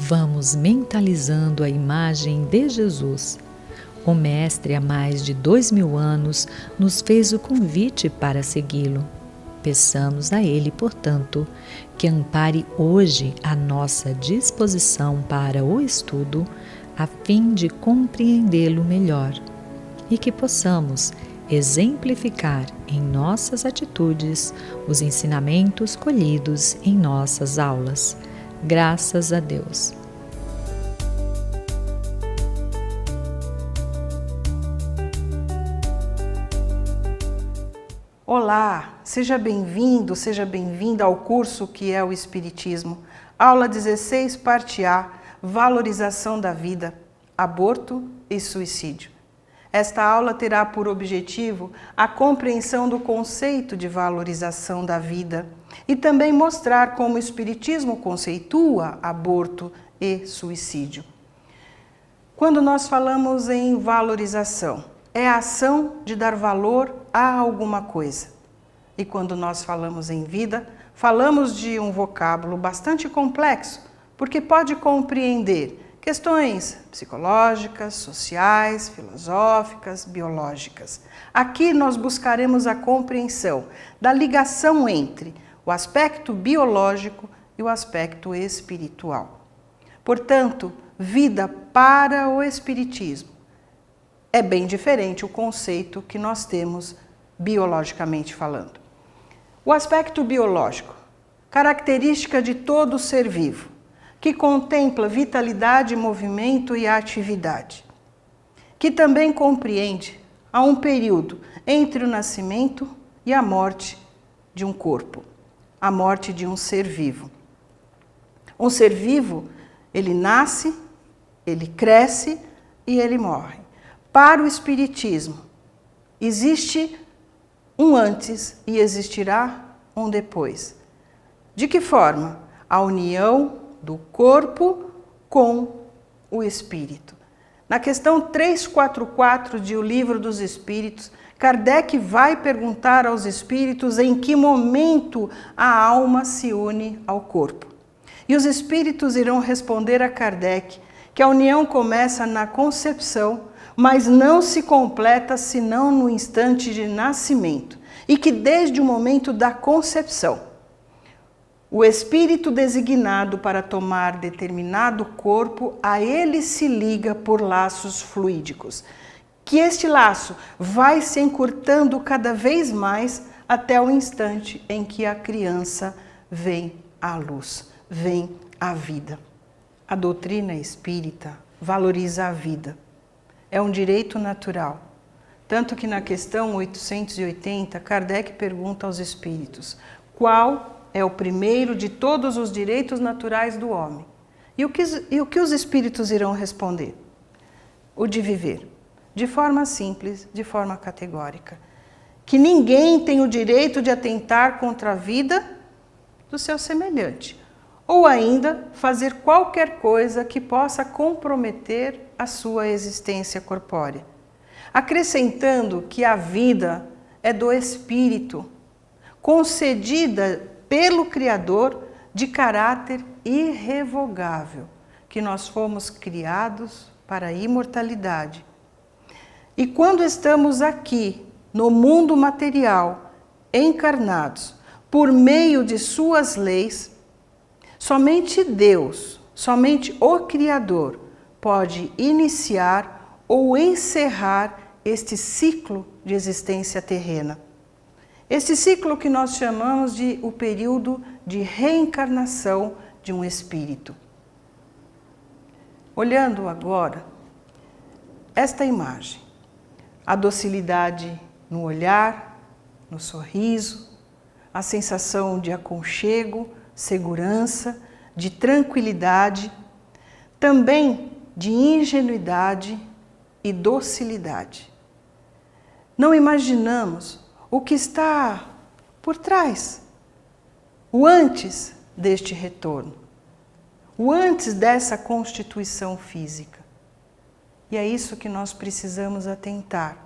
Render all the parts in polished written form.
vamos mentalizando a imagem de Jesus. O Mestre, há mais de 2000 anos, nos fez o convite para segui-lo. Peçamos a Ele, portanto, que ampare hoje a nossa disposição para o estudo, a fim de compreendê-lo melhor, e que possamos exemplificar em nossas atitudes os ensinamentos colhidos em nossas aulas. Graças a Deus. Olá, seja bem-vindo, seja bem-vinda ao curso que é o Espiritismo. Aula 16, parte A, valorização da vida, aborto e suicídio. Esta aula terá por objetivo a compreensão do conceito de valorização da vida e também mostrar como o Espiritismo conceitua aborto e suicídio. Quando nós falamos em valorização, é a ação de dar valor a alguma coisa. E quando nós falamos em vida, falamos de um vocábulo bastante complexo, porque pode compreender questões psicológicas, sociais, filosóficas, biológicas. Aqui nós buscaremos a compreensão da ligação entre o aspecto biológico e o aspecto espiritual. Portanto, vida para o Espiritismo é bem diferente o conceito que nós temos biologicamente falando. O aspecto biológico, característica de todo ser vivo, que contempla vitalidade, movimento e atividade, que também compreende há um período entre o nascimento e a morte de um corpo, a morte de um ser vivo. Um ser vivo, ele nasce, ele cresce e ele morre. Para o Espiritismo, existe um antes e existirá um depois. De que forma? A união do corpo com o espírito. Na questão 344 de O Livro dos Espíritos, Kardec vai perguntar aos espíritos em que momento a alma se une ao corpo. E os espíritos irão responder a Kardec que a união começa na concepção, mas não se completa senão no instante de nascimento, e que desde o momento da concepção, o espírito designado para tomar determinado corpo, a ele se liga por laços fluídicos, que este laço vai se encurtando cada vez mais até o instante em que a criança vem à luz, vem à vida. A doutrina espírita valoriza a vida. É um direito natural. Tanto que na questão 880, Kardec pergunta aos espíritos: qual é o primeiro de todos os direitos naturais do homem? E o que os espíritos irão responder? O de viver. De forma simples, de forma categórica. Que ninguém tem o direito de atentar contra a vida do seu semelhante. Ou ainda fazer qualquer coisa que possa comprometer a sua existência corpórea. Acrescentando que a vida é do Espírito, concedida pelo Criador de caráter irrevogável, que nós fomos criados para a imortalidade. E quando estamos aqui, no mundo material, encarnados, por meio de suas leis, somente Deus, somente o Criador, pode iniciar ou encerrar este ciclo de existência terrena. Este ciclo que nós chamamos de o período de reencarnação de um espírito. Olhando agora esta imagem, a docilidade no olhar, no sorriso, a sensação de aconchego, segurança, de tranquilidade, também de ingenuidade e docilidade. Não imaginamos o que está por trás, o antes deste retorno, o antes dessa constituição física. E é isso que nós precisamos atentar,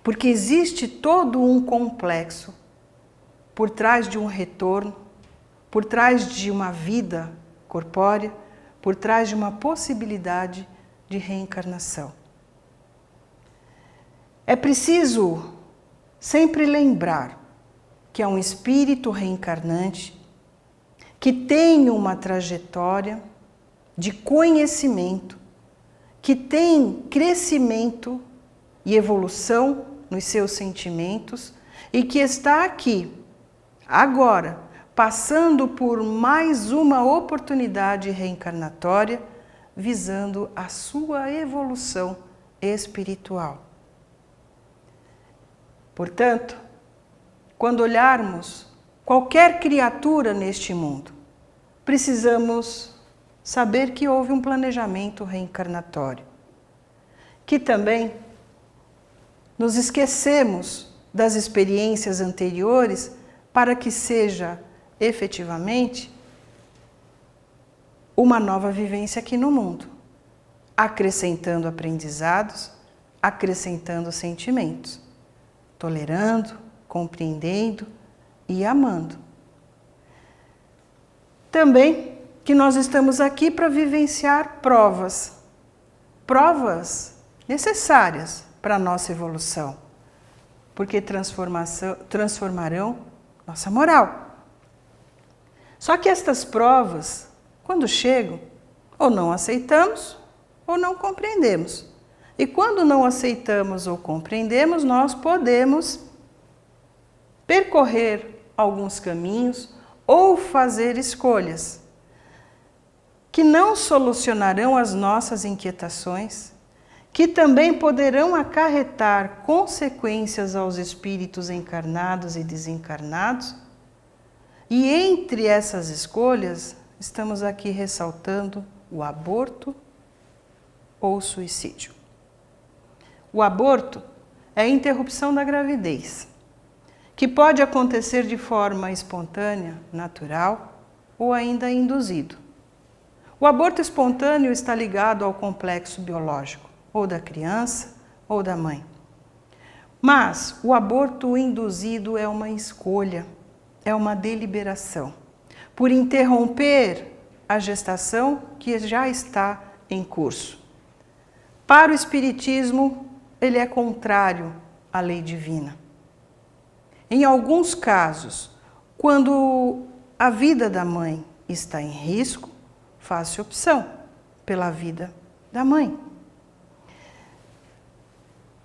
porque existe todo um complexo por trás de um retorno, por trás de uma vida corpórea, por trás de uma possibilidade de reencarnação. É preciso sempre lembrar que é um espírito reencarnante que tem uma trajetória de conhecimento, que tem crescimento e evolução nos seus sentimentos e que está aqui, agora, passando por mais uma oportunidade reencarnatória, visando a sua evolução espiritual. Portanto, quando olharmos qualquer criatura neste mundo, precisamos saber que houve um planejamento reencarnatório, que também nos esquecemos das experiências anteriores para que seja efetivamente uma nova vivência aqui no mundo, acrescentando aprendizados, acrescentando sentimentos, tolerando, compreendendo e amando. Também que nós estamos aqui para vivenciar provas necessárias para a nossa evolução, porque transformarão nossa moral. Só que estas provas, quando chegam, ou não aceitamos ou não compreendemos. E quando não aceitamos ou compreendemos, nós podemos percorrer alguns caminhos ou fazer escolhas que não solucionarão as nossas inquietações, que também poderão acarretar consequências aos espíritos encarnados e desencarnados. E entre essas escolhas, estamos aqui ressaltando o aborto ou o suicídio. O aborto é a interrupção da gravidez, que pode acontecer de forma espontânea, natural ou ainda induzido. O aborto espontâneo está ligado ao complexo biológico, ou da criança ou da mãe. Mas o aborto induzido é uma escolha, é uma deliberação, por interromper a gestação que já está em curso. Para o Espiritismo, ele é contrário à lei divina. Em alguns casos, quando a vida da mãe está em risco, faz-se opção pela vida da mãe.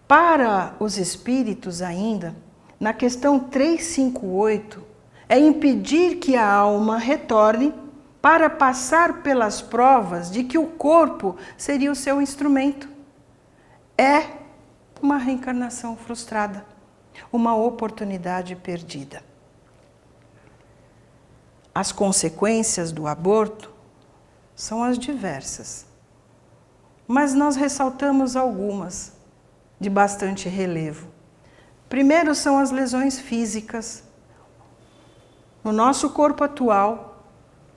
Para os espíritos ainda, na questão 358, é impedir que a alma retorne para passar pelas provas de que o corpo seria o seu instrumento. É uma reencarnação frustrada, uma oportunidade perdida. As consequências do aborto são as diversas, mas nós ressaltamos algumas de bastante relevo. Primeiro são as lesões físicas no nosso corpo atual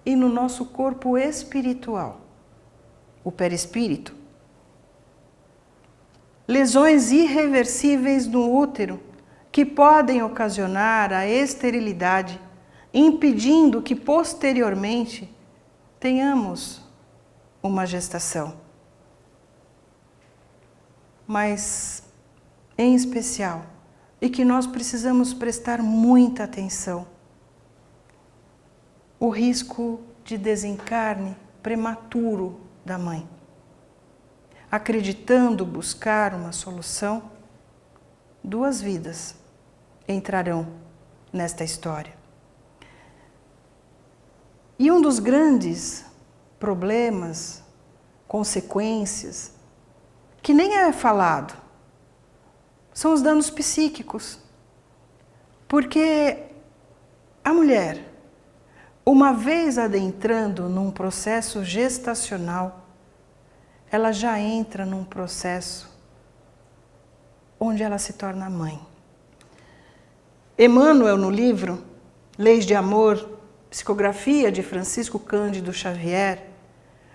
e no nosso corpo espiritual, o perispírito. Lesões irreversíveis no útero que podem ocasionar a esterilidade, impedindo que posteriormente tenhamos uma gestação. Mas, em especial, e que nós precisamos prestar muita atenção, o risco de desencarne prematuro da mãe. Acreditando buscar uma solução, 2 vidas entrarão nesta história. E um dos grandes problemas, consequências, que nem é falado, são os danos psíquicos. Porque a mulher, uma vez adentrando num processo gestacional, ela já entra num processo onde ela se torna mãe. Emmanuel, no livro Leis de Amor, psicografia de Francisco Cândido Xavier,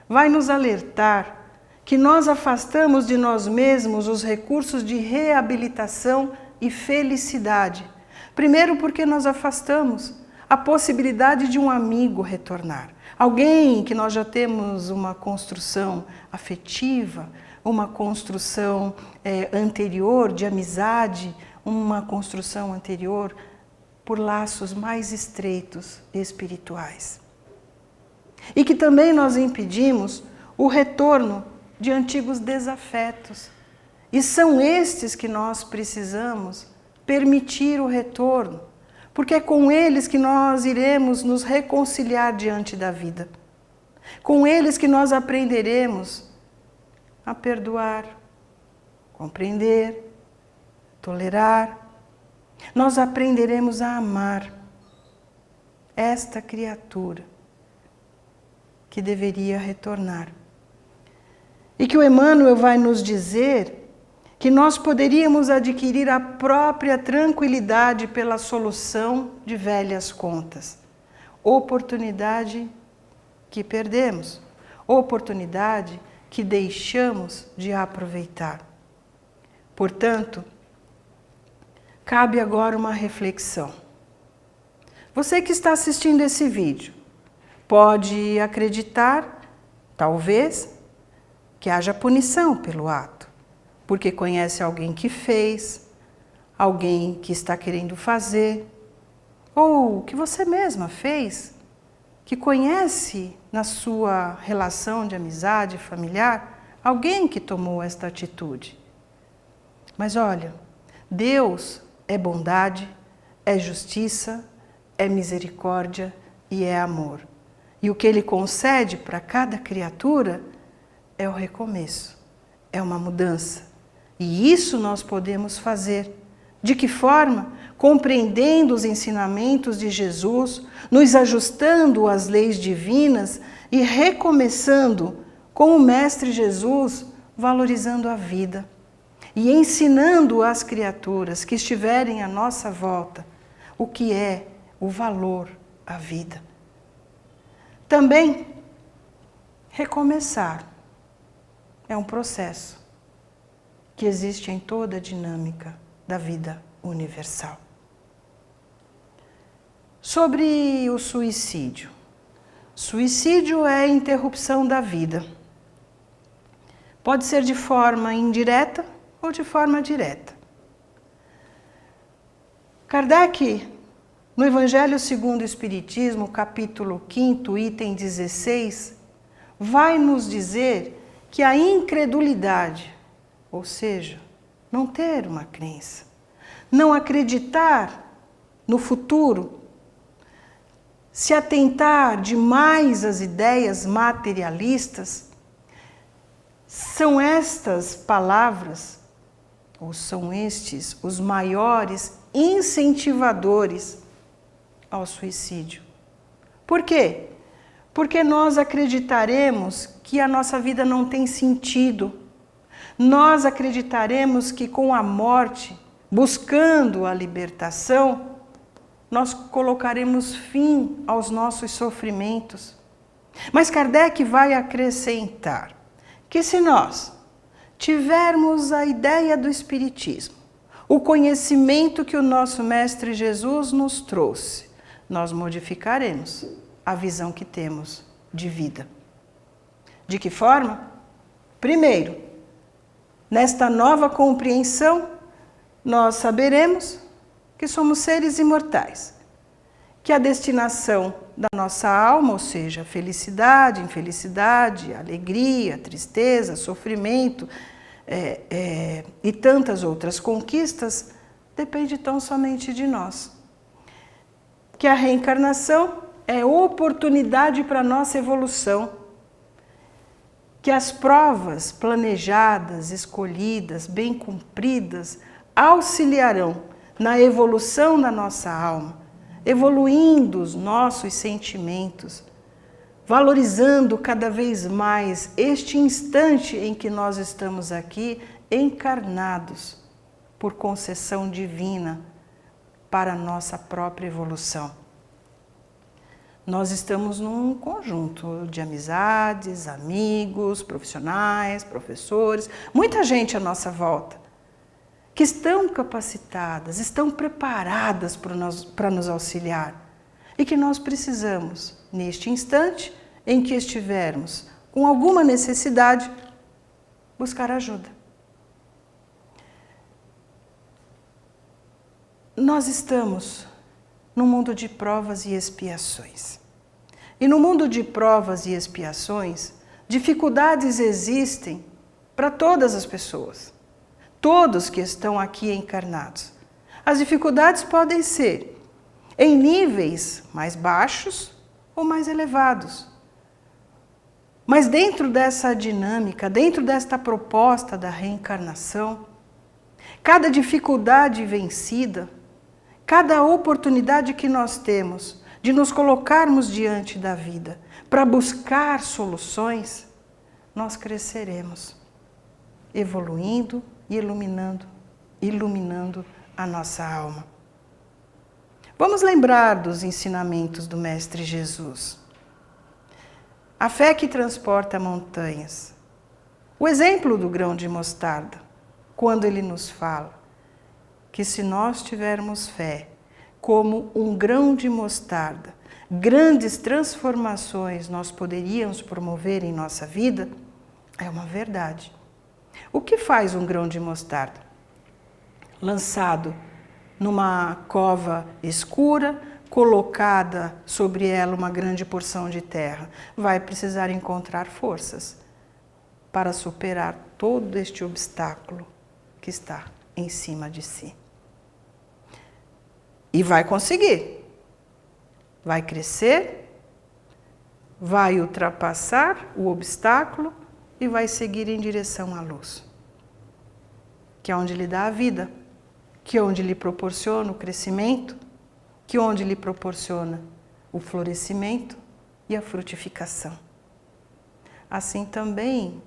vai nos alertar que nós afastamos de nós mesmos os recursos de reabilitação e felicidade. Primeiro porque nós afastamos a possibilidade de um amigo retornar, Alguém que nós já temos uma construção afetiva, uma construção anterior de amizade, uma construção anterior por laços mais estreitos espirituais. E que também nós impedimos o retorno de antigos desafetos. E são estes que nós precisamos permitir o retorno, porque é com eles que nós iremos nos reconciliar diante da vida. Com eles que nós aprenderemos a perdoar, compreender, tolerar. Nós aprenderemos a amar esta criatura que deveria retornar. E que o Emmanuel vai nos dizer que nós poderíamos adquirir a própria tranquilidade pela solução de velhas contas. Oportunidade que perdemos, oportunidade que deixamos de aproveitar. Portanto, cabe agora uma reflexão. Você que está assistindo esse vídeo pode acreditar, talvez, que haja punição pelo ato, porque conhece alguém que fez, alguém que está querendo fazer, ou que você mesma fez, que conhece na sua relação de amizade familiar alguém que tomou esta atitude. Mas olha, Deus é bondade, é justiça, é misericórdia e é amor. E o que Ele concede para cada criatura é o recomeço, é uma mudança. E isso nós podemos fazer. De que forma? Compreendendo os ensinamentos de Jesus, nos ajustando às leis divinas e recomeçando com o Mestre Jesus, valorizando a vida e ensinando às criaturas que estiverem à nossa volta o que é o valor à vida. Também, recomeçar é um processo que existe em toda a dinâmica da vida universal. Sobre o suicídio. Suicídio é a interrupção da vida. Pode ser de forma indireta ou de forma direta. Kardec, no Evangelho segundo o Espiritismo, capítulo 5º, item 16, vai nos dizer que a incredulidade, ou seja, não ter uma crença, não acreditar no futuro, se atentar demais às ideias materialistas, são estas palavras, ou são estes os maiores incentivadores ao suicídio. Por quê? Porque nós acreditaremos que a nossa vida não tem sentido. Nós acreditaremos que com a morte, buscando a libertação, nós colocaremos fim aos nossos sofrimentos. Mas Kardec vai acrescentar que se nós tivermos a ideia do Espiritismo, o conhecimento que o nosso Mestre Jesus nos trouxe, nós modificaremos a visão que temos de vida. De que forma? Primeiro, nesta nova compreensão, nós saberemos que somos seres imortais, que a destinação da nossa alma, ou seja, felicidade, infelicidade, alegria, tristeza, sofrimento e tantas outras conquistas, depende tão somente de nós. Que a reencarnação é oportunidade para a nossa evolução, que as provas planejadas, escolhidas, bem cumpridas, auxiliarão na evolução da nossa alma, evoluindo os nossos sentimentos, valorizando cada vez mais este instante em que nós estamos aqui encarnados por concessão divina para a nossa própria evolução. Nós estamos num conjunto de amizades, amigos, profissionais, professores, muita gente à nossa volta, que estão capacitadas, estão preparadas para nos auxiliar e que nós precisamos, neste instante, em que estivermos com alguma necessidade, buscar ajuda. Nós estamos num mundo de provas e expiações. E no mundo de provas e expiações, dificuldades existem para todas as pessoas, todos que estão aqui encarnados. As dificuldades podem ser em níveis mais baixos ou mais elevados. Mas dentro dessa dinâmica, dentro desta proposta da reencarnação, cada dificuldade vencida, cada oportunidade que nós temos de nos colocarmos diante da vida para buscar soluções, nós cresceremos, evoluindo e iluminando a nossa alma. Vamos lembrar dos ensinamentos do Mestre Jesus. A fé que transporta montanhas. O exemplo do grão de mostarda, quando ele nos fala que se nós tivermos fé como um grão de mostarda, grandes transformações nós poderíamos promover em nossa vida, é uma verdade. O que faz um grão de mostarda? Lançado numa cova escura, colocada sobre ela uma grande porção de terra, vai precisar encontrar forças para superar todo este obstáculo que está em cima de si. E vai conseguir. Vai crescer, vai ultrapassar o obstáculo e vai seguir em direção à luz, que é onde lhe dá a vida, que é onde lhe proporciona o crescimento, que é onde lhe proporciona o florescimento e a frutificação. Assim também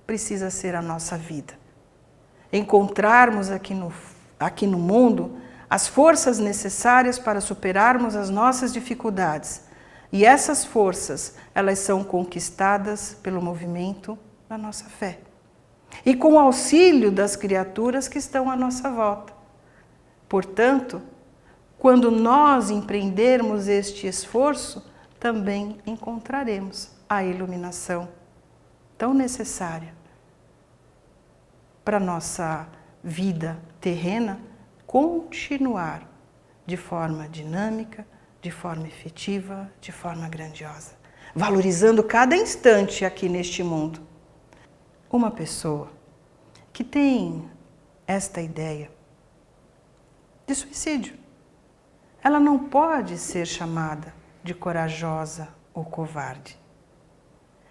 precisa ser a nossa vida. Encontrarmos aqui no mundo as forças necessárias para superarmos as nossas dificuldades. E essas forças, elas são conquistadas pelo movimento da nossa fé. E com o auxílio das criaturas que estão à nossa volta. Portanto, quando nós empreendermos este esforço, também encontraremos a iluminação tão necessária para a nossa vida terrena continuar de forma dinâmica, de forma efetiva, de forma grandiosa, valorizando cada instante aqui neste mundo. Uma pessoa que tem esta ideia de suicídio, ela não pode ser chamada de corajosa ou covarde.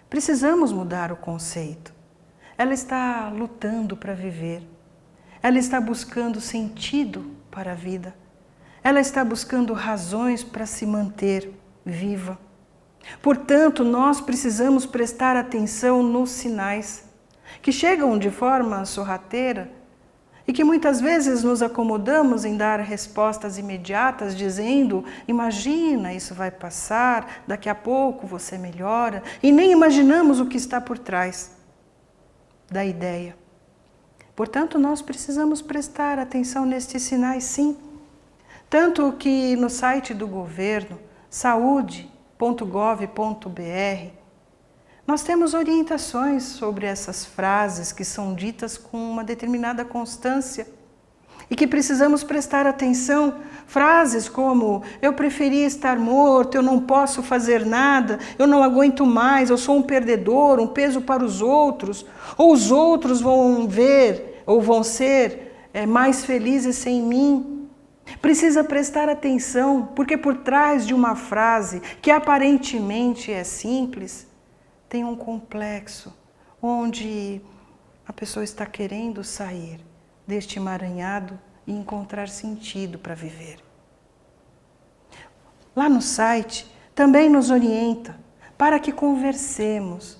Precisamos mudar o conceito. Ela está lutando para viver. Ela está buscando sentido para a vida. Ela está buscando razões para se manter viva. Portanto, nós precisamos prestar atenção nos sinais que chegam de forma sorrateira e que muitas vezes nos acomodamos em dar respostas imediatas, dizendo: imagina, isso vai passar, daqui a pouco você melhora, e nem imaginamos o que está por trás da ideia. Portanto, nós precisamos prestar atenção nestes sinais, sim. Tanto que no site do governo, saude.gov.br, nós temos orientações sobre essas frases que são ditas com uma determinada constância e que precisamos prestar atenção. Frases como: eu preferia estar morto, eu não posso fazer nada, eu não aguento mais, eu sou um perdedor, um peso para os outros, ou os outros vão ver ou vão ser mais felizes sem mim. Precisa prestar atenção, porque por trás de uma frase que aparentemente é simples, tem um complexo onde a pessoa está querendo sair deste emaranhado e encontrar sentido para viver. Lá no site também nos orienta para que conversemos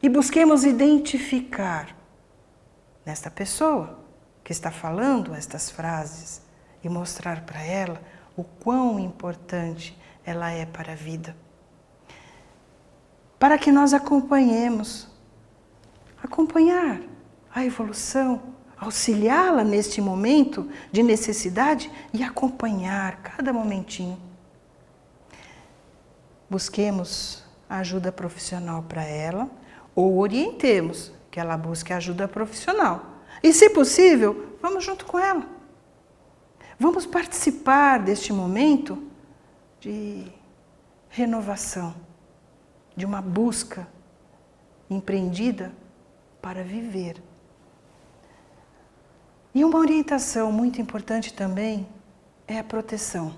e busquemos identificar nesta pessoa que está falando estas frases e mostrar para ela o quão importante ela é para a vida. Para que nós acompanhar a evolução, auxiliá-la neste momento de necessidade e acompanhar cada momentinho. Busquemos ajuda profissional para ela, ou orientemos que ela busque ajuda profissional. E, se possível, vamos junto com ela. Vamos participar deste momento de renovação, de uma busca empreendida para viver. E uma orientação muito importante também é a proteção.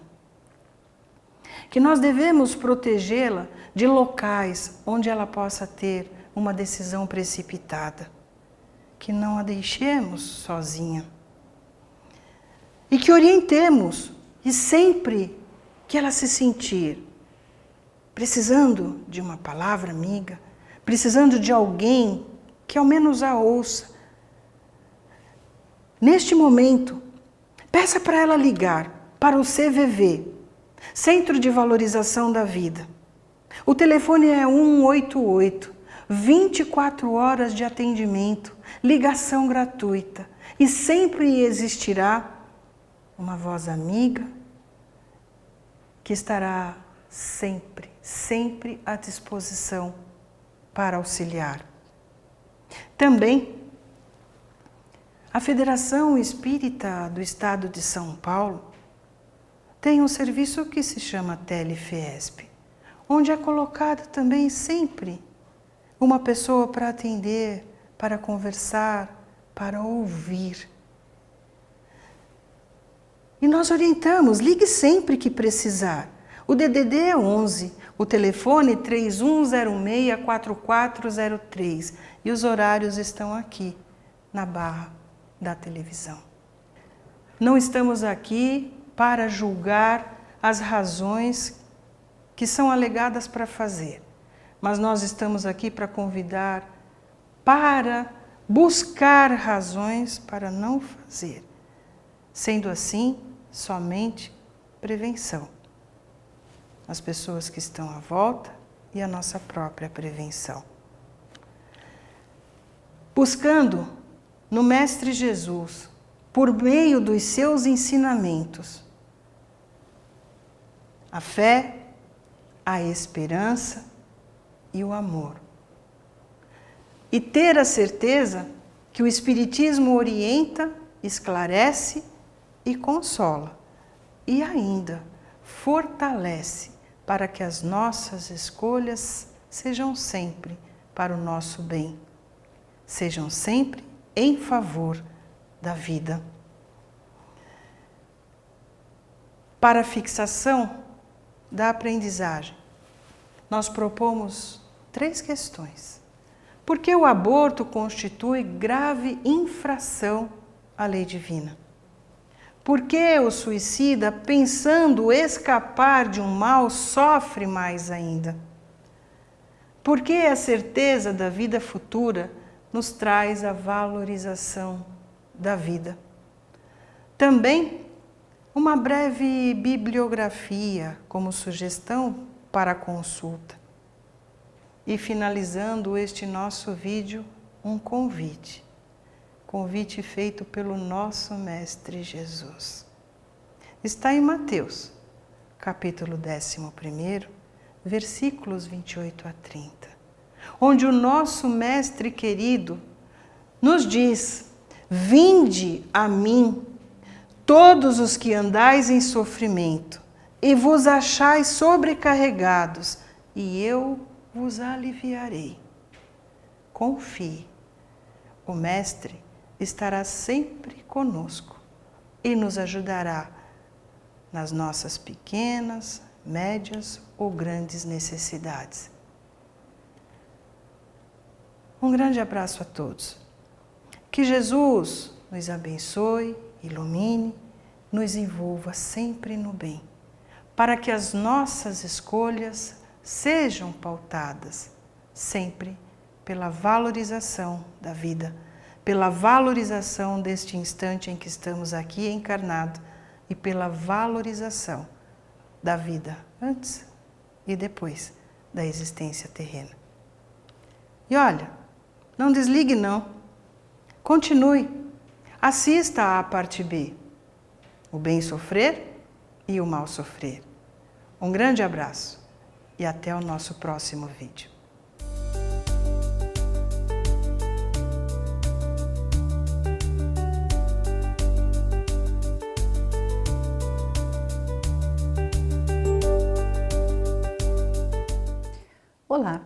Que nós devemos protegê-la de locais onde ela possa ter uma decisão precipitada. Que não a deixemos sozinha. E que orientemos, e sempre que ela se sentir precisando de uma palavra amiga, precisando de alguém que ao menos a ouça, neste momento, peça para ela ligar para o CVV, Centro de Valorização da Vida. O telefone é 188, 24 horas de atendimento, ligação gratuita. E sempre existirá uma voz amiga que estará sempre à disposição para auxiliar. Também, a Federação Espírita do Estado de São Paulo tem um serviço que se chama Telefiesp, onde é colocado também sempre uma pessoa para atender, para conversar, para ouvir. E nós orientamos, ligue sempre que precisar. O DDD é 11, o telefone 3106-4403 e os horários estão aqui, na barra da televisão. Não estamos aqui para julgar as razões que são alegadas para fazer, mas nós estamos aqui para convidar, para buscar razões para não fazer. Sendo assim, somente prevenção. As pessoas que estão à volta e a nossa própria prevenção. Buscando no Mestre Jesus, por meio dos seus ensinamentos, a fé, a esperança e o amor. E ter a certeza que o Espiritismo orienta, esclarece e consola. E ainda fortalece para que as nossas escolhas sejam sempre para o nosso bem. Sejam sempre em favor da vida. Para a fixação da aprendizagem, nós propomos 3 questões. Por que o aborto constitui grave infração à lei divina? Por que o suicida, pensando escapar de um mal, sofre mais ainda? Por que a certeza da vida futura nos traz a valorização da vida? Também uma breve bibliografia como sugestão para consulta. E finalizando este nosso vídeo, um convite. Convite feito pelo nosso Mestre Jesus. Está em Mateus, capítulo 11, versículos 28 a 30, onde o nosso Mestre querido nos diz: vinde a mim, todos os que andais em sofrimento, e vos achais sobrecarregados, e eu vos aliviarei. Confie, o Mestre estará sempre conosco e nos ajudará nas nossas pequenas, médias ou grandes necessidades. Um grande abraço a todos. Que Jesus nos abençoe, ilumine, nos envolva sempre no bem, para que as nossas escolhas sejam pautadas sempre pela valorização da vida, pela valorização deste instante em que estamos aqui encarnados e pela valorização da vida antes e depois da existência terrena. E olha, não desligue não, continue, assista à parte B, o bem sofrer e o mal sofrer. Um grande abraço e até o nosso próximo vídeo. Olá,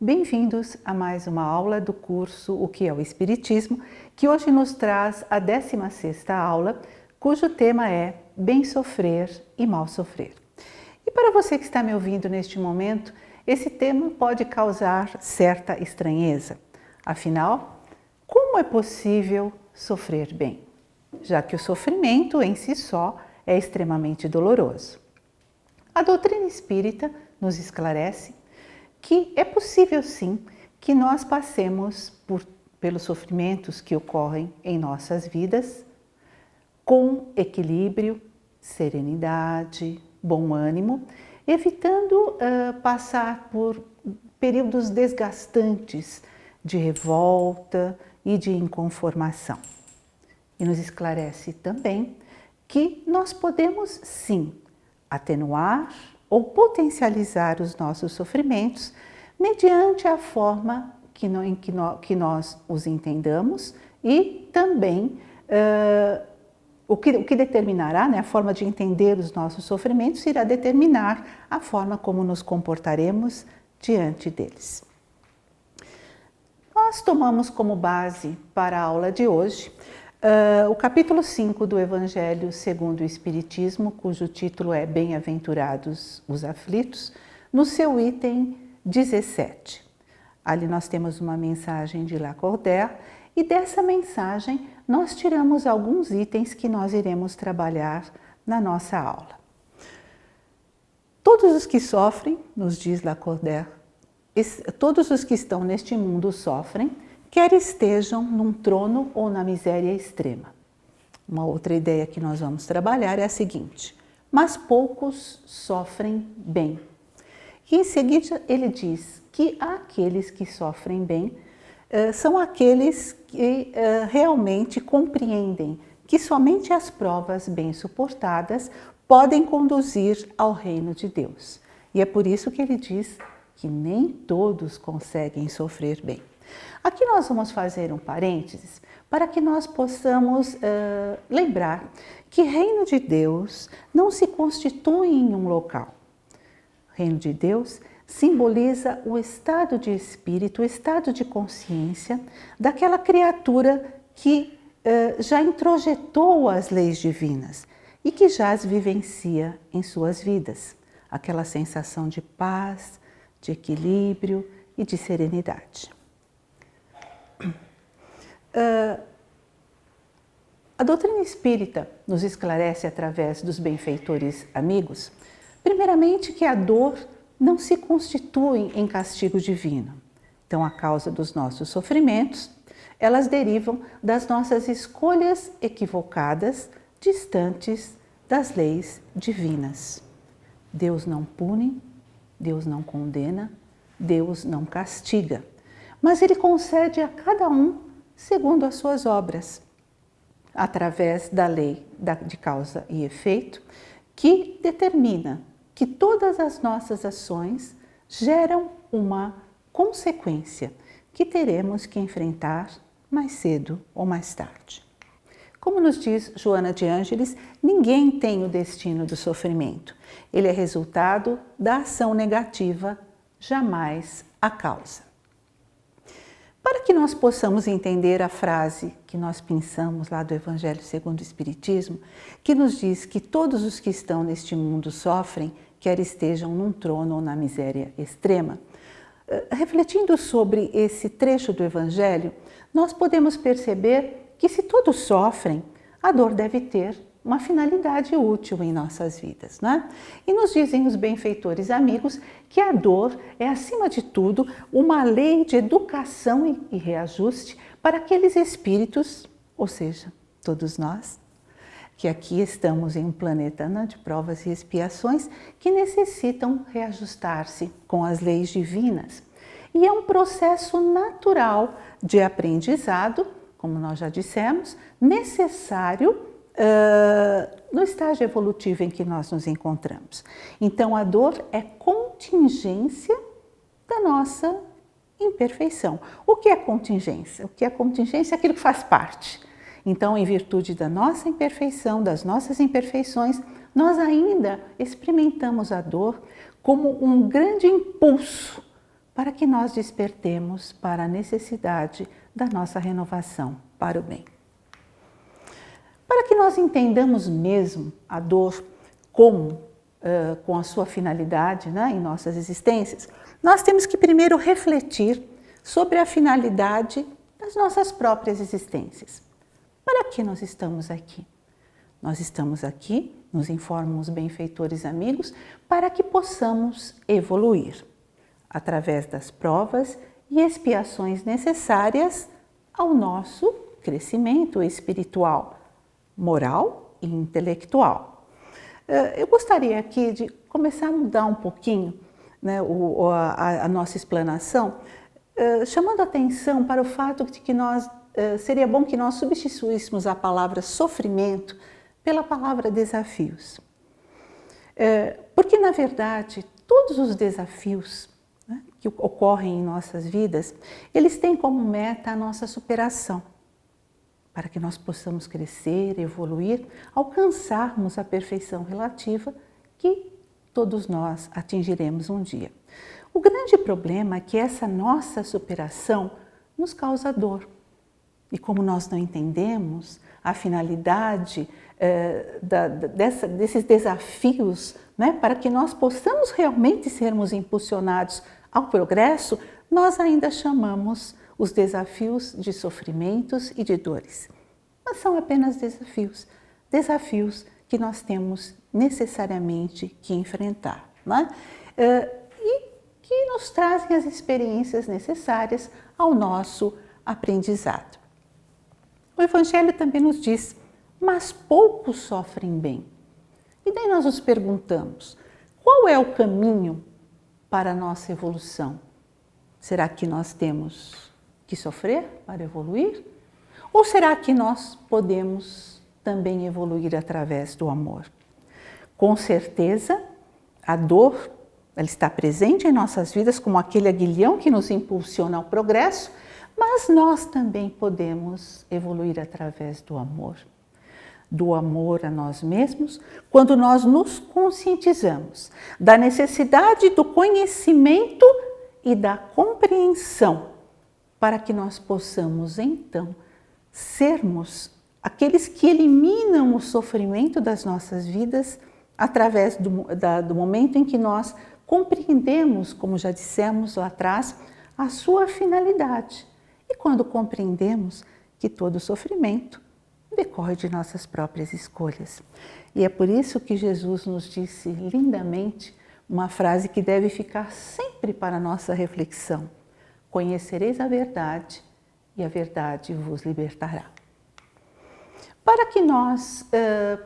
bem-vindos a mais uma aula do curso O que é o Espiritismo, que hoje nos traz a 16ª aula, cujo tema é Bem Sofrer e Mal Sofrer. E para você que está me ouvindo neste momento, esse tema pode causar certa estranheza. Afinal, como é possível sofrer bem? Já que o sofrimento em si só é extremamente doloroso. A doutrina espírita nos esclarece que é possível sim que nós passemos pelos sofrimentos que ocorrem em nossas vidas com equilíbrio, serenidade, bom ânimo, evitando passar por períodos desgastantes de revolta e de inconformação. E nos esclarece também que nós podemos sim atenuar ou potencializar os nossos sofrimentos mediante a forma que nós os entendamos e também o que determinará, né, a forma de entender os nossos sofrimentos irá determinar a forma como nos comportaremos diante deles. Nós tomamos como base para a aula de hoje o capítulo 5 do Evangelho segundo o Espiritismo, cujo título é Bem-aventurados os aflitos, no seu item 17. Ali nós temos uma mensagem de Lacordaire e dessa mensagem nós tiramos alguns itens que nós iremos trabalhar na nossa aula. Todos os que sofrem, nos diz Lacordaire, todos os que estão neste mundo sofrem, quer estejam num trono ou na miséria extrema. Uma outra ideia que nós vamos trabalhar é a seguinte: mas poucos sofrem bem. E em seguida ele diz que aqueles que sofrem bem são aqueles que realmente compreendem que somente as provas bem suportadas podem conduzir ao reino de Deus. E é por isso que ele diz que nem todos conseguem sofrer bem. Aqui nós vamos fazer um parênteses para que nós possamos lembrar que reino de Deus não se constitui em um local. Reino de Deus simboliza o estado de espírito, o estado de consciência daquela criatura que já introjetou as leis divinas e que já as vivencia em suas vidas. Aquela sensação de paz, de equilíbrio e de serenidade. A doutrina espírita nos esclarece através dos benfeitores amigos, primeiramente que a dor não se constitui em castigo divino. Então, a causa dos nossos sofrimentos, elas derivam das nossas escolhas equivocadas, distantes das leis divinas. Deus não pune, Deus não condena, Deus não castiga, mas Ele concede a cada um segundo as suas obras, através da lei de causa e efeito, que determina que todas as nossas ações geram uma consequência que teremos que enfrentar mais cedo ou mais tarde. Como nos diz Joana de Ângeles, ninguém tem o destino do sofrimento. Ele é resultado da ação negativa, jamais a causa. Para que nós possamos entender a frase que nós pensamos lá do Evangelho segundo o Espiritismo, que nos diz que todos os que estão neste mundo sofrem, quer estejam num trono ou na miséria extrema, refletindo sobre esse trecho do Evangelho, nós podemos perceber que se todos sofrem, a dor deve ter uma finalidade útil em nossas vidas, né? E nos dizem os benfeitores amigos que a dor é, acima de tudo, uma lei de educação e reajuste para aqueles espíritos, ou seja, todos nós, que aqui estamos em um planeta de provas e expiações que necessitam reajustar-se com as leis divinas. E é um processo natural de aprendizado, como nós já dissemos, necessário no estágio evolutivo em que nós nos encontramos. Então, a dor é contingência da nossa imperfeição. O que é contingência? O que é contingência é aquilo que faz parte. Então, em virtude da nossa imperfeição, das nossas imperfeições, nós ainda experimentamos a dor como um grande impulso para que nós despertemos para a necessidade da nossa renovação para o bem. Para que nós entendamos mesmo a dor com a sua finalidade, né, em nossas existências, nós temos que primeiro refletir sobre a finalidade das nossas próprias existências. Para que nós estamos aqui? Nós estamos aqui, nos informam os benfeitores amigos, para que possamos evoluir através das provas e expiações necessárias ao nosso crescimento espiritual, moral e intelectual. Eu gostaria aqui de começar a mudar um pouquinho, né, a nossa explanação, chamando a atenção para o fato de que seria bom que nós substituíssemos a palavra sofrimento pela palavra desafios. Porque, na verdade, todos os desafios, né, que ocorrem em nossas vidas, eles têm como meta a nossa superação, para que nós possamos crescer, evoluir, alcançarmos a perfeição relativa que todos nós atingiremos um dia. O grande problema é que essa nossa superação nos causa dor. E como nós não entendemos a finalidade desses desafios, né, para que nós possamos realmente sermos impulsionados ao progresso, nós ainda chamamos os desafios de sofrimentos e de dores. Mas são apenas desafios, desafios que nós temos necessariamente que enfrentar, né? E que nos trazem as experiências necessárias ao nosso aprendizado. O Evangelho também nos diz, mas poucos sofrem bem. E daí nós nos perguntamos, qual é o caminho para a nossa evolução? Será que nós temos que sofrer para evoluir? Ou será que nós podemos também evoluir através do amor? Com certeza, a dor, ela está presente em nossas vidas como aquele aguilhão que nos impulsiona ao progresso, mas nós também podemos evoluir através do amor a nós mesmos, quando nós nos conscientizamos da necessidade do conhecimento e da compreensão, para que nós possamos então sermos aqueles que eliminam o sofrimento das nossas vidas através do momento em que nós compreendemos, como já dissemos lá atrás, a sua finalidade. E quando compreendemos que todo sofrimento decorre de nossas próprias escolhas. E é por isso que Jesus nos disse lindamente uma frase que deve ficar sempre para a nossa reflexão: conhecereis a verdade e a verdade vos libertará. Para que nós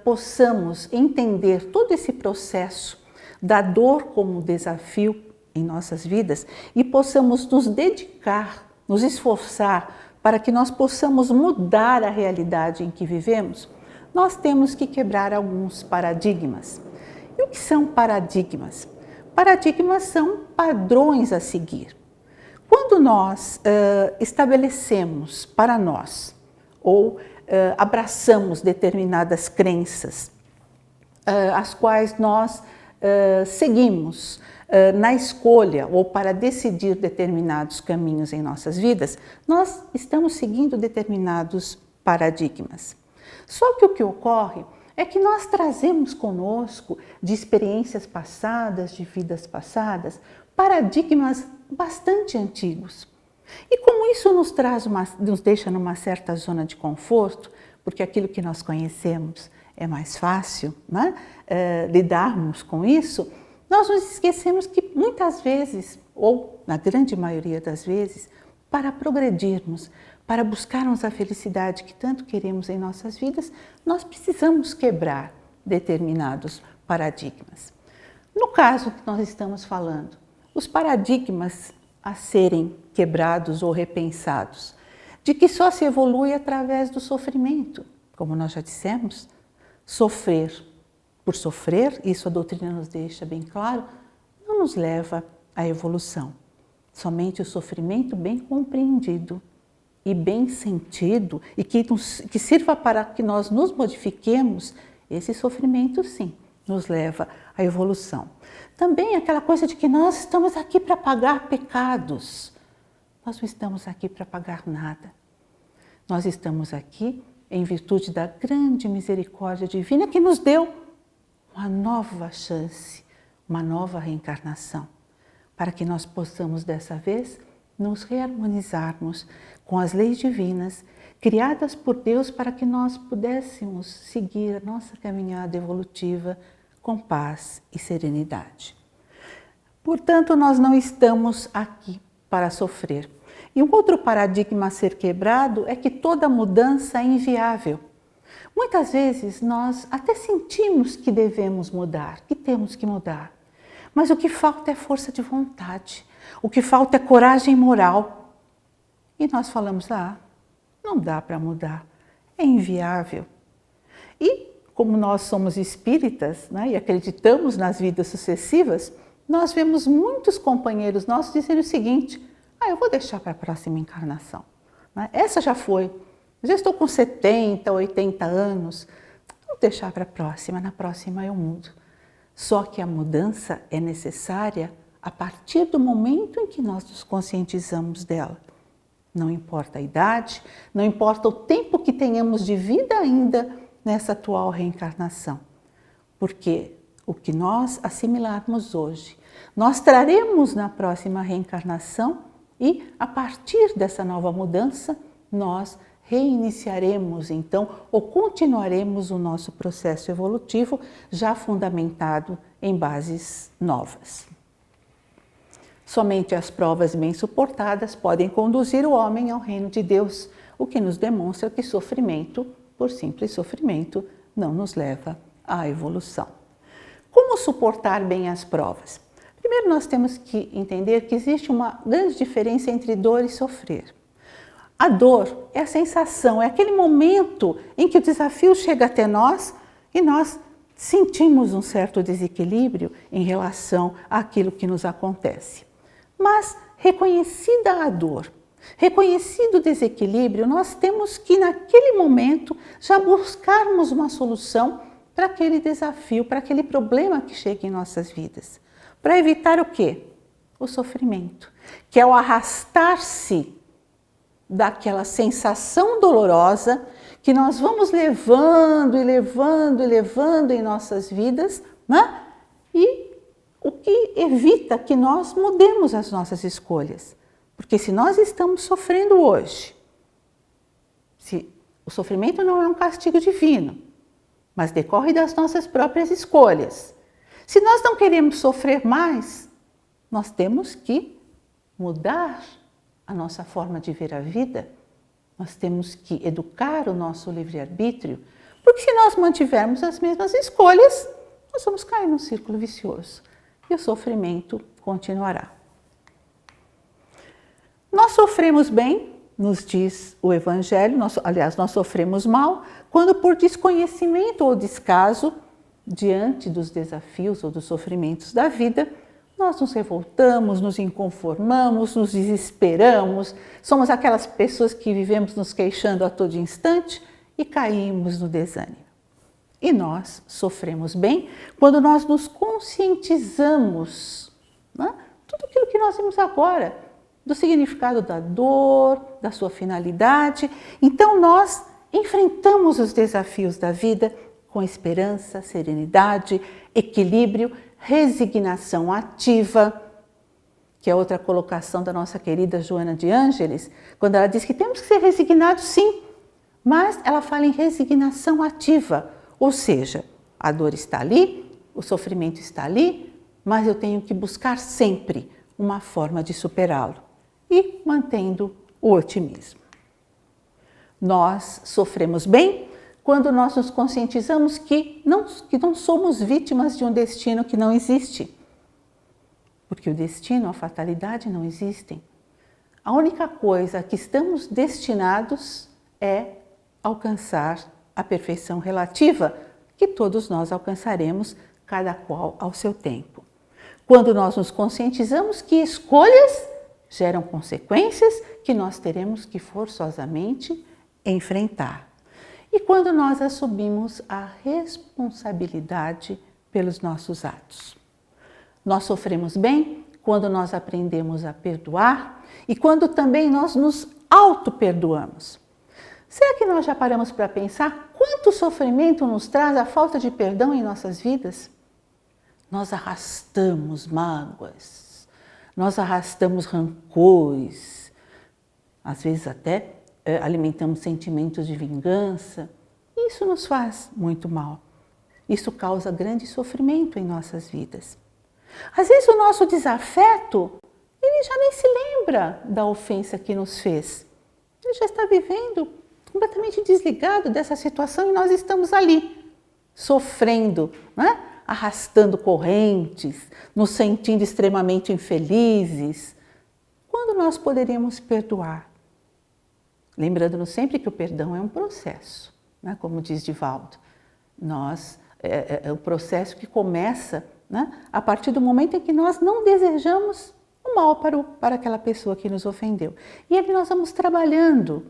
possamos entender todo esse processo da dor como desafio em nossas vidas e possamos nos dedicar, nos esforçar para que nós possamos mudar a realidade em que vivemos, nós temos que quebrar alguns paradigmas. E o que são paradigmas? Paradigmas são padrões a seguir. Quando nós estabelecemos para nós ou abraçamos determinadas crenças, as quais nós seguimos na escolha ou para decidir determinados caminhos em nossas vidas, nós estamos seguindo determinados paradigmas. Só que o que ocorre é que nós trazemos conosco de experiências passadas, de vidas passadas, paradigmas bastante antigos. E como isso nos deixa numa certa zona de conforto, porque aquilo que nós conhecemos é mais fácil, né, lidarmos com isso, nós nos esquecemos que muitas vezes, ou na grande maioria das vezes, para progredirmos, para buscarmos a felicidade que tanto queremos em nossas vidas, nós precisamos quebrar determinados paradigmas. No caso que nós estamos falando, os paradigmas a serem quebrados ou repensados, de que só se evolui através do sofrimento. Como nós já dissemos, Sofrer por sofrer, isso a doutrina nos deixa bem claro, não nos leva à evolução. Somente o sofrimento bem compreendido e bem sentido e que sirva para que nós nos modifiquemos, esse sofrimento sim nos leva à evolução. Também aquela coisa de que nós estamos aqui para pagar pecados. Nós não estamos aqui para pagar nada. Nós estamos aqui em virtude da grande misericórdia divina que nos deu uma nova chance, uma nova reencarnação, para que nós possamos dessa vez nos reharmonizarmos com as leis divinas criadas por Deus para que nós pudéssemos seguir a nossa caminhada evolutiva com paz e serenidade. Portanto, nós não estamos aqui para sofrer. E um outro paradigma a ser quebrado é que toda mudança é inviável. Muitas vezes nós até sentimos que devemos mudar, que temos que mudar. Mas o que falta é força de vontade, o que falta é coragem moral. E nós falamos, não dá para mudar, é inviável. E como nós somos espíritas, né, e acreditamos nas vidas sucessivas, nós vemos muitos companheiros nossos dizendo o seguinte, eu vou deixar para a próxima encarnação. Né? Essa já foi, já estou com 70, 80 anos, vou deixar para a próxima, na próxima eu mudo. Só que a mudança é necessária a partir do momento em que nós nos conscientizamos dela. Não importa a idade, não importa o tempo que tenhamos de vida ainda nessa atual reencarnação. Porque o que nós assimilarmos hoje, nós traremos na próxima reencarnação e a partir dessa nova mudança, nós reiniciaremos então ou continuaremos o nosso processo evolutivo já fundamentado em bases novas. Somente as provas bem suportadas podem conduzir o homem ao reino de Deus, o que nos demonstra que sofrimento, por simples sofrimento, não nos leva à evolução. Como suportar bem as provas? Primeiro nós temos que entender que existe uma grande diferença entre dor e sofrer. A dor é a sensação, é aquele momento em que o desafio chega até nós e nós sentimos um certo desequilíbrio em relação àquilo que nos acontece. Mas reconhecida a dor, reconhecido o desequilíbrio, nós temos que naquele momento já buscarmos uma solução para aquele desafio, para aquele problema que chega em nossas vidas. Para evitar o quê? O sofrimento, que é o arrastar-se daquela sensação dolorosa que nós vamos levando e levando e levando em nossas vidas, né? E o que evita que nós mudemos as nossas escolhas. Porque se nós estamos sofrendo hoje, se o sofrimento não é um castigo divino, mas decorre das nossas próprias escolhas. Se nós não queremos sofrer mais, nós temos que mudar a nossa forma de ver a vida, nós temos que educar o nosso livre-arbítrio, porque se nós mantivermos as mesmas escolhas, nós vamos cair num círculo vicioso e o sofrimento continuará. Nós sofremos bem, nos diz o Evangelho, nós sofremos mal, quando por desconhecimento ou descaso, diante dos desafios ou dos sofrimentos da vida, nós nos revoltamos, nos inconformamos, nos desesperamos, somos aquelas pessoas que vivemos nos queixando a todo instante e caímos no desânimo. E nós sofremos bem quando nós nos conscientizamos, né? Tudo aquilo que nós vimos agora, do significado da dor, da sua finalidade. Então nós enfrentamos os desafios da vida com esperança, serenidade, equilíbrio, resignação ativa, que é outra colocação da nossa querida Joana de Ângeles, quando ela diz que temos que ser resignados sim, mas ela fala em resignação ativa, ou seja, a dor está ali, o sofrimento está ali, mas eu tenho que buscar sempre uma forma de superá-lo e mantendo o otimismo. Nós sofremos bem quando nós nos conscientizamos que não somos vítimas de um destino que não existe. Porque o destino, a fatalidade não existem. A única coisa que estamos destinados é alcançar a perfeição relativa, que todos nós alcançaremos, cada qual ao seu tempo. Quando nós nos conscientizamos que escolhas geram consequências que nós teremos que forçosamente enfrentar. E quando nós assumimos a responsabilidade pelos nossos atos. Nós sofremos bem quando nós aprendemos a perdoar e quando também nós nos auto-perdoamos. Será que nós já paramos para pensar quanto sofrimento nos traz a falta de perdão em nossas vidas? Nós arrastamos mágoas, nós arrastamos rancores, às vezes até alimentamos sentimentos de vingança. Isso nos faz muito mal. Isso causa grande sofrimento em nossas vidas. Às vezes o nosso desafeto, ele já nem se lembra da ofensa que nos fez. Ele já está vivendo completamente desligado dessa situação e nós estamos ali, sofrendo, né? Arrastando correntes, nos sentindo extremamente infelizes. Quando nós poderíamos perdoar? Lembrando-nos sempre que o perdão é um processo, né? Como diz Divaldo. É um processo que começa, né, a partir do momento em que nós não desejamos o mal para aquela pessoa que nos ofendeu. E ali nós vamos trabalhando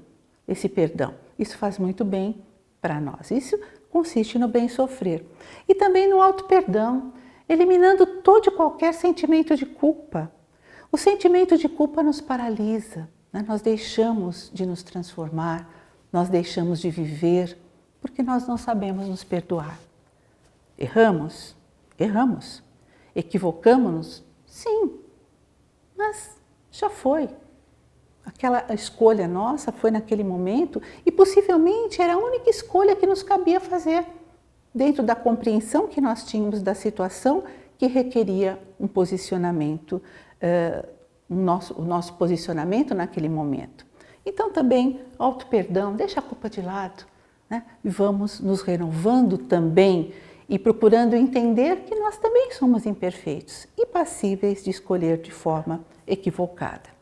esse perdão. Isso faz muito bem para nós. Isso consiste no bem sofrer. E também no auto-perdão, eliminando todo e qualquer sentimento de culpa. O sentimento de culpa nos paralisa, né? Nós deixamos de nos transformar, nós deixamos de viver, porque nós não sabemos nos perdoar. Erramos? Erramos. Equivocamos-nos? Sim, mas já foi. Aquela escolha nossa foi naquele momento e possivelmente era a única escolha que nos cabia fazer dentro da compreensão que nós tínhamos da situação que requeria um posicionamento, o nosso posicionamento naquele momento. Então também, auto-perdão, deixa a culpa de lado, né? E vamos nos renovando também e procurando entender que nós também somos imperfeitos e passíveis de escolher de forma equivocada.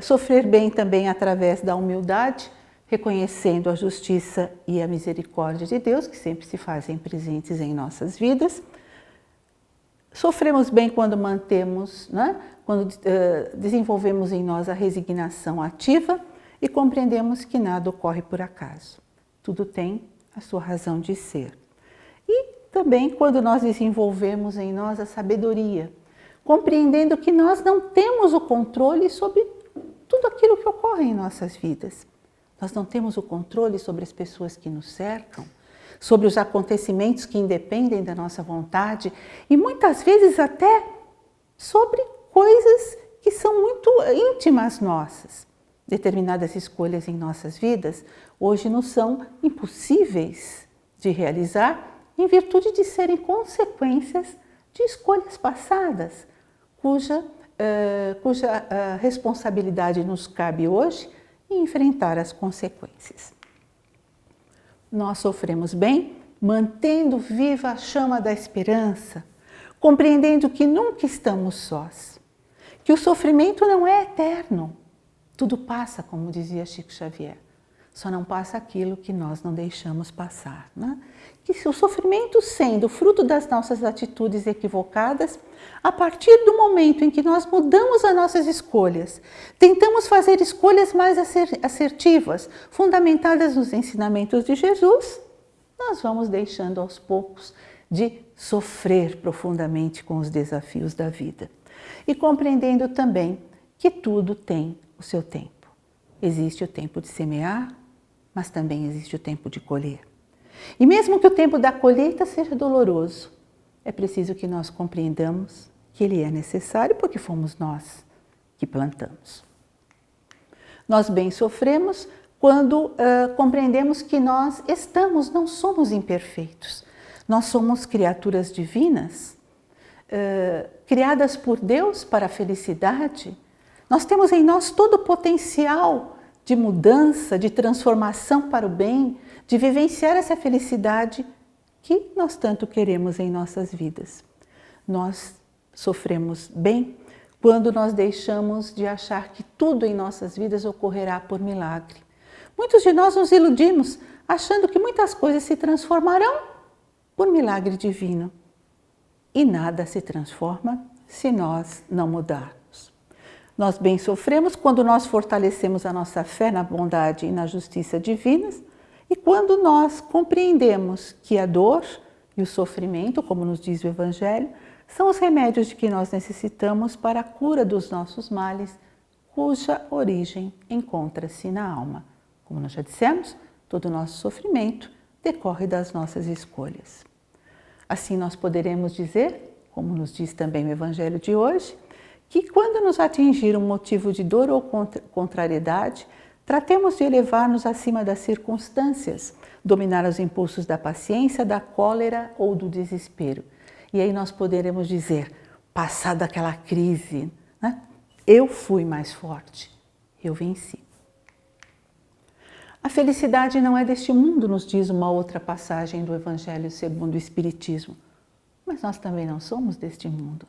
Sofrer bem também através da humildade, reconhecendo a justiça e a misericórdia de Deus, que sempre se fazem presentes em nossas vidas. Sofremos bem quando mantemos, né? Quando desenvolvemos em nós a resignação ativa e compreendemos que nada ocorre por acaso. Tudo tem a sua razão de ser. E também quando nós desenvolvemos em nós a sabedoria, compreendendo que nós não temos o controle sobre tudo aquilo que ocorre em nossas vidas. Nós não temos o controle sobre as pessoas que nos cercam, sobre os acontecimentos que independem da nossa vontade e muitas vezes até sobre coisas que são muito íntimas nossas. Determinadas escolhas em nossas vidas hoje nos são impossíveis de realizar em virtude de serem consequências de escolhas passadas, cuja responsabilidade nos cabe hoje e enfrentar as consequências. Nós sofremos bem, mantendo viva a chama da esperança, compreendendo que nunca estamos sós, que o sofrimento não é eterno, tudo passa, como dizia Chico Xavier, só não passa aquilo que nós não deixamos passar, né? Que se o sofrimento sendo fruto das nossas atitudes equivocadas, a partir do momento em que nós mudamos as nossas escolhas, tentamos fazer escolhas mais assertivas, fundamentadas nos ensinamentos de Jesus, nós vamos deixando aos poucos de sofrer profundamente com os desafios da vida. E compreendendo também que tudo tem o seu tempo. Existe o tempo de semear, mas também existe o tempo de colher. E mesmo que o tempo da colheita seja doloroso, é preciso que nós compreendamos que ele é necessário porque fomos nós que plantamos. Nós bem sofremos quando compreendemos que nós não somos imperfeitos. Nós somos criaturas divinas, criadas por Deus para a felicidade. Nós temos em nós todo o potencial de mudança, de transformação para o bem, de vivenciar essa felicidade que nós tanto queremos em nossas vidas. Nós sofremos bem quando nós deixamos de achar que tudo em nossas vidas ocorrerá por milagre. Muitos de nós nos iludimos achando que muitas coisas se transformarão por milagre divino. E nada se transforma se nós não mudarmos. Nós bem sofremos quando nós fortalecemos a nossa fé na bondade e na justiça divinas e quando nós compreendemos que a dor e o sofrimento, como nos diz o Evangelho, são os remédios de que nós necessitamos para a cura dos nossos males, cuja origem encontra-se na alma. Como nós já dissemos, todo o nosso sofrimento decorre das nossas escolhas. Assim nós poderemos dizer, como nos diz também o Evangelho de hoje, que quando nos atingir um motivo de dor ou contrariedade, tratemos de elevar-nos acima das circunstâncias, dominar os impulsos da paciência, da cólera ou do desespero. E aí nós poderemos dizer, passada aquela crise, né? Eu fui mais forte, eu venci. A felicidade não é deste mundo, nos diz uma outra passagem do Evangelho segundo o Espiritismo. Mas nós também não somos deste mundo.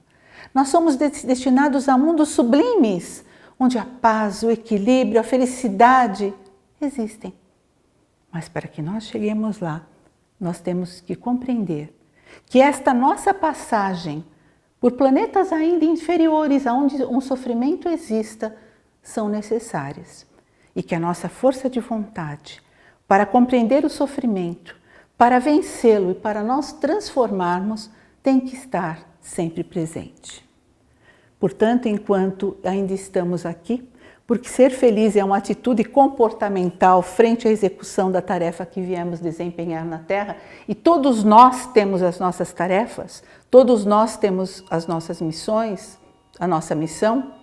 Nós somos destinados a mundos sublimes, onde a paz, o equilíbrio, a felicidade existem. Mas para que nós cheguemos lá, nós temos que compreender que esta nossa passagem por planetas ainda inferiores, onde um sofrimento exista, são necessárias. E que a nossa força de vontade para compreender o sofrimento, para vencê-lo e para nós transformarmos, tem que estar sempre presente. Portanto, enquanto ainda estamos aqui, porque ser feliz é uma atitude comportamental frente à execução da tarefa que viemos desempenhar na Terra, e todos nós temos as nossas tarefas, todos nós temos as nossas missões, a nossa missão,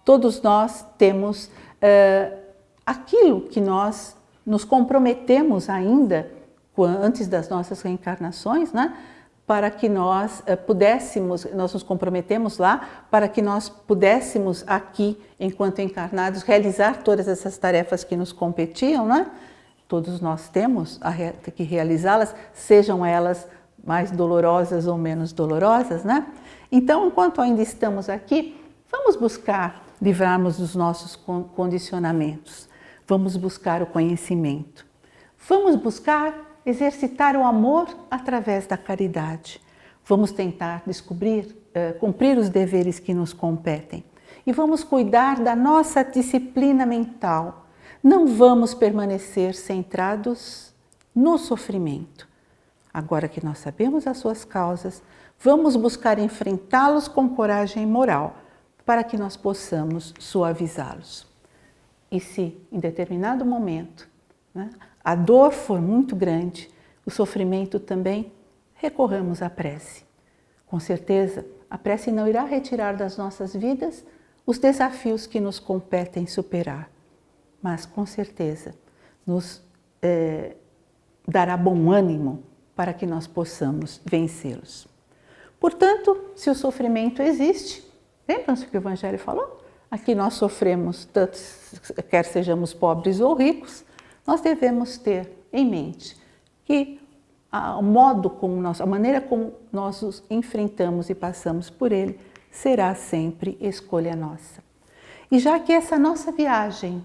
todos nós temos aquilo que nós nos comprometemos ainda, antes das nossas reencarnações, né? Para que nós nós nos comprometemos lá, para que nós pudéssemos aqui, enquanto encarnados, realizar todas essas tarefas que nos competiam, né? Todos nós temos que realizá-las, sejam elas mais dolorosas ou menos dolorosas, né? Então, enquanto ainda estamos aqui, vamos buscar livrarmos dos nossos condicionamentos, vamos buscar o conhecimento, vamos buscar exercitar o amor através da caridade. Vamos tentar cumprir os deveres que nos competem. E vamos cuidar da nossa disciplina mental. Não vamos permanecer centrados no sofrimento. Agora que nós sabemos as suas causas, vamos buscar enfrentá-los com coragem moral, para que nós possamos suavizá-los. E se, em determinado momento, né, a dor for muito grande, o sofrimento também, recorramos à prece. Com certeza, a prece não irá retirar das nossas vidas os desafios que nos competem superar, mas com certeza nos dará bom ânimo para que nós possamos vencê-los. Portanto, se o sofrimento existe, lembram-se que o Evangelho falou? Aqui nós sofremos, tanto, quer sejamos pobres ou ricos, nós devemos ter em mente que a maneira como nós os enfrentamos e passamos por ele será sempre escolha nossa. E já que essa nossa viagem,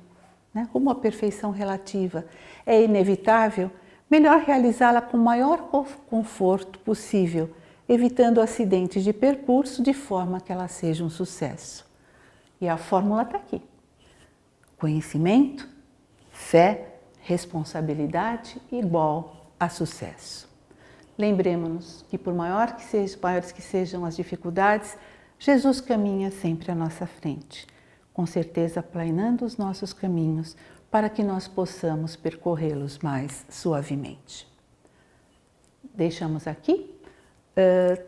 né, rumo à perfeição relativa, é inevitável, melhor realizá-la com o maior conforto possível, evitando acidentes de percurso de forma que ela seja um sucesso. E a fórmula está aqui. Conhecimento, fé, responsabilidade igual a sucesso. Lembremos-nos que por maiores que sejam as dificuldades, Jesus caminha sempre à nossa frente, com certeza aplanando os nossos caminhos para que nós possamos percorrê-los mais suavemente. Deixamos aqui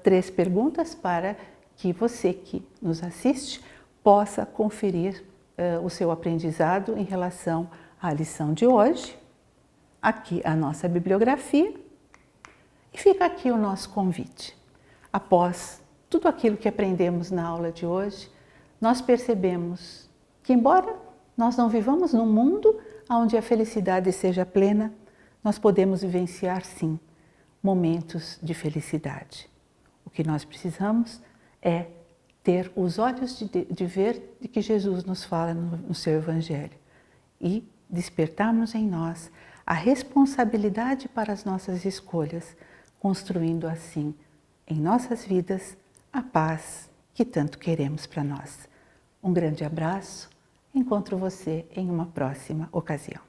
3 perguntas para que você que nos assiste possa conferir o seu aprendizado em relação à lição de hoje. Aqui a nossa bibliografia e fica aqui o nosso convite. Após tudo aquilo que aprendemos na aula de hoje, nós percebemos que, embora nós não vivamos num mundo onde a felicidade seja plena, nós podemos vivenciar sim momentos de felicidade. O que nós precisamos é ter os olhos de ver de que Jesus nos fala no seu Evangelho e despertarmos em nós a responsabilidade para as nossas escolhas, construindo assim em nossas vidas a paz que tanto queremos para nós. Um grande abraço, encontro você em uma próxima ocasião.